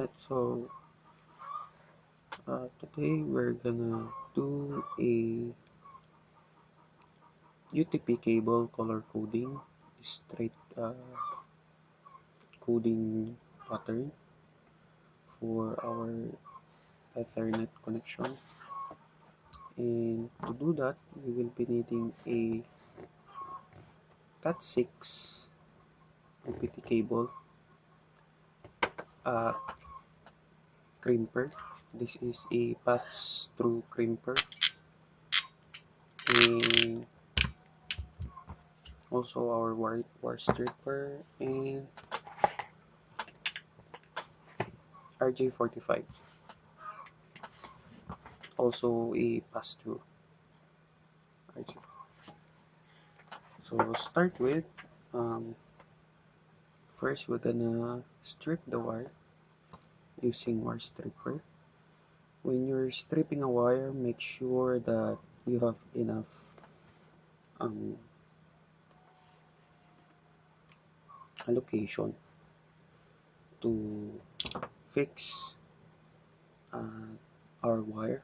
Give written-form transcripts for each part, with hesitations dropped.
Alright, so today we're gonna do a UTP cable color coding, straight coding pattern for our Ethernet connection. And to do that, we will be needing a Cat6 OPT cable, a crimper. This is a pass-through crimper, and also our wire stripper and RJ45, also a pass-through RJ. So we'll start with first we're gonna strip the wire using wire stripper. When you're stripping a wire, make sure that you have enough allocation to fix our wire.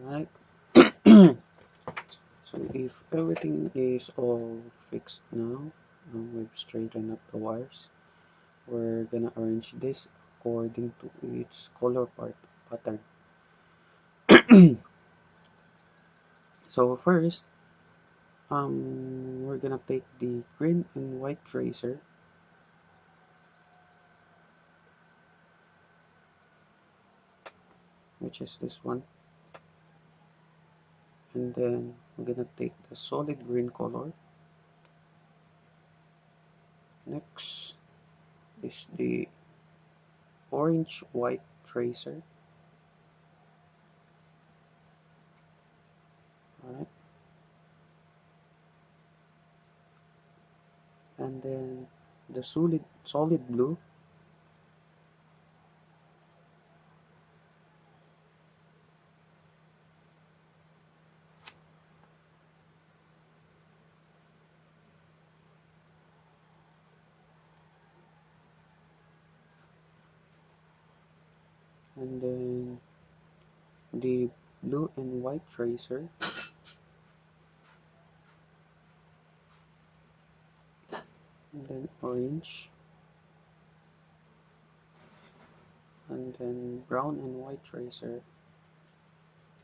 Alright. So if everything is all fixed now, we've straightened up the wires, we're gonna arrange this according to its color pattern. So first, we're gonna take the green and white tracer, which is this one, and then we're gonna take the solid green color. Next is the orange white tracer. Alright, and then the solid blue, and then the blue and white tracer, and then orange, and then brown and white tracer,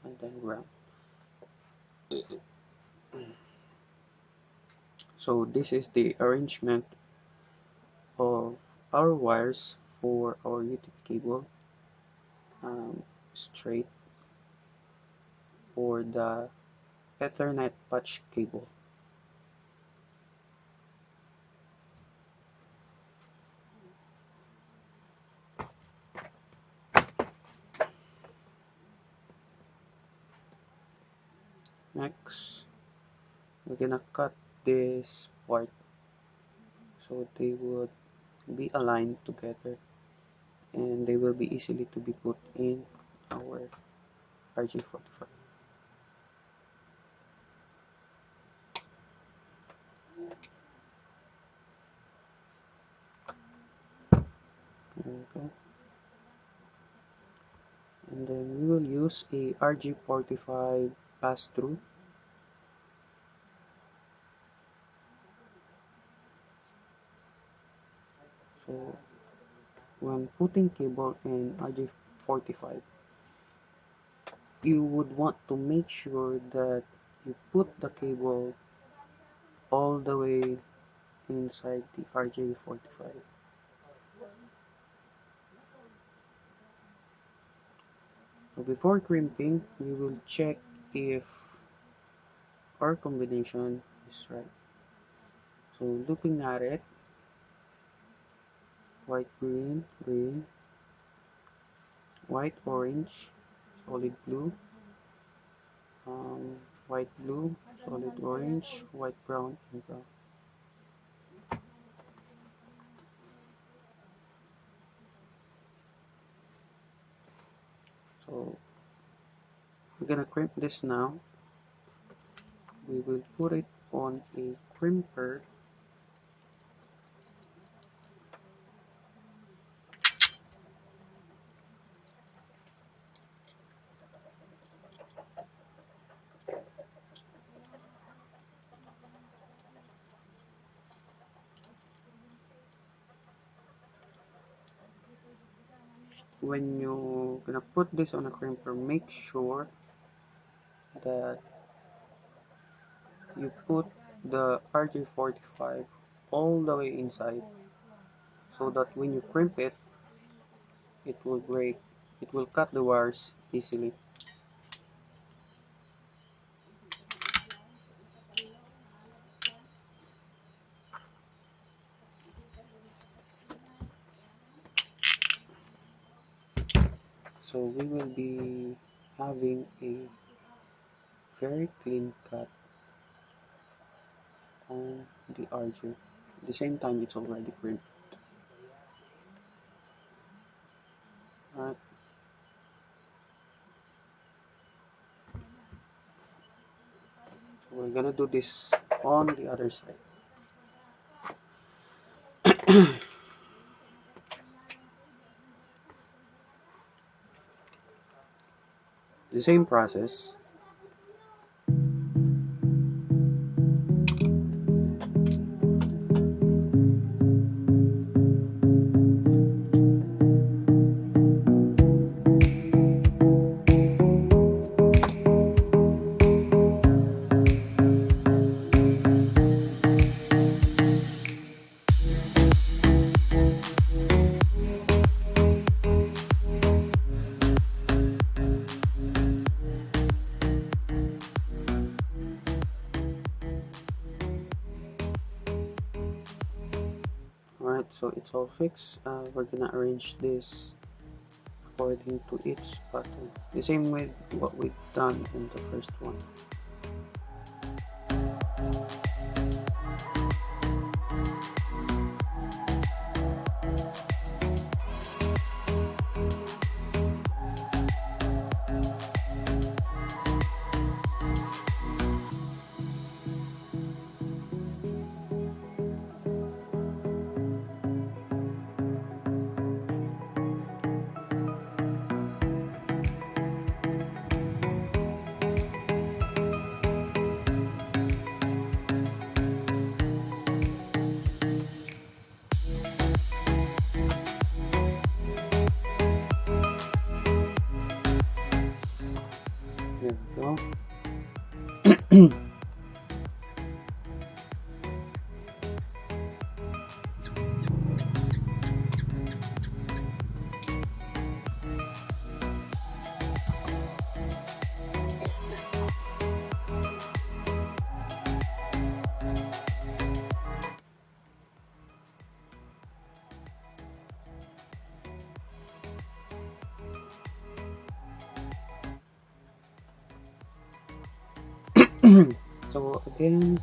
and then brown. So this is the arrangement of our wires for our UTP cable, straight for the Ethernet patch cable. Next, we're gonna cut this part so they would be aligned together and they will be easily to be put in our RJ45. There we go. And then we will use a RJ45 pass-through. So when putting cable in RJ45, you would want to make sure that you put the cable all the way inside the RJ45. So before crimping, we will check if our combination is right. So looking at it, white green, green, white orange, solid blue, white blue, solid orange, white brown, and brown. So we're gonna crimp this now. We will put it on a crimper. When you're gonna put this on a crimper, make sure that you put the RJ45 all the way inside so that when you crimp it, it will break, it will cut the wires easily. So we will be having a very clean cut on the RJ. At the same time, it's already crimped. Alright. So we're gonna do this on the other side. The same process. Alright, so it's all fixed. We're gonna arrange this according to each pattern. The same with what we've done in the first one. So again,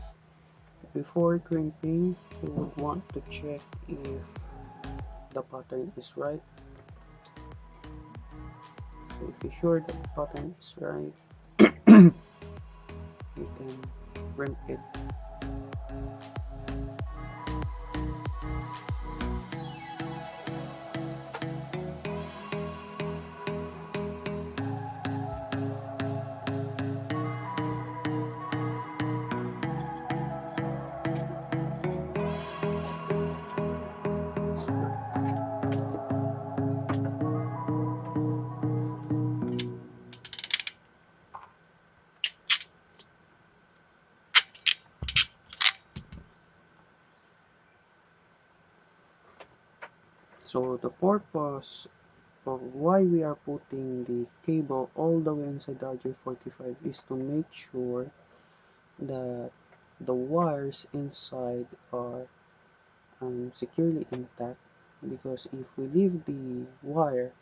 before crimping, you would want to check if the pattern is right. So if you're sure that the pattern is right, you can crimp it. So the purpose of why we are putting the cable all the way inside the RJ45 is to make sure that the wires inside are securely intact, because if we leave the wire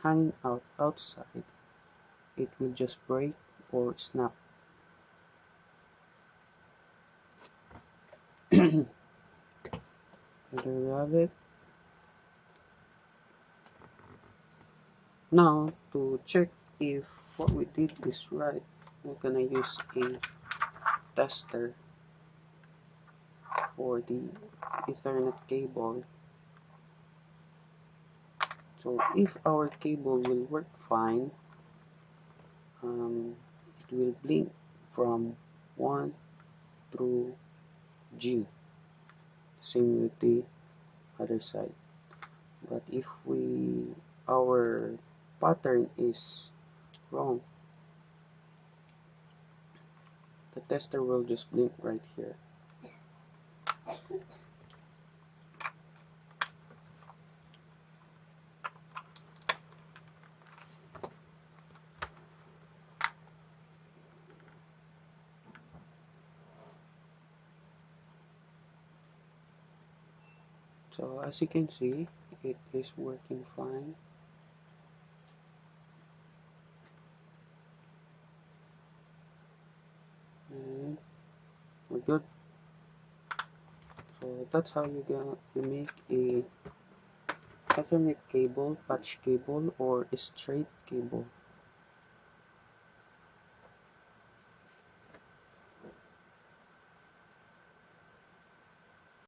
hanging out outside, it will just break or snap. There we have it. Now, to check if what we did is right, we're gonna use a tester for the Ethernet cable. So if our cable will work fine, it will blink from 1 through G. Same with the other side. But if our pattern is wrong, the tester will just blink right here. So as you can see, it is working fine. And we're good. So that's how you make a Ethernet cable, patch cable, or a straight cable.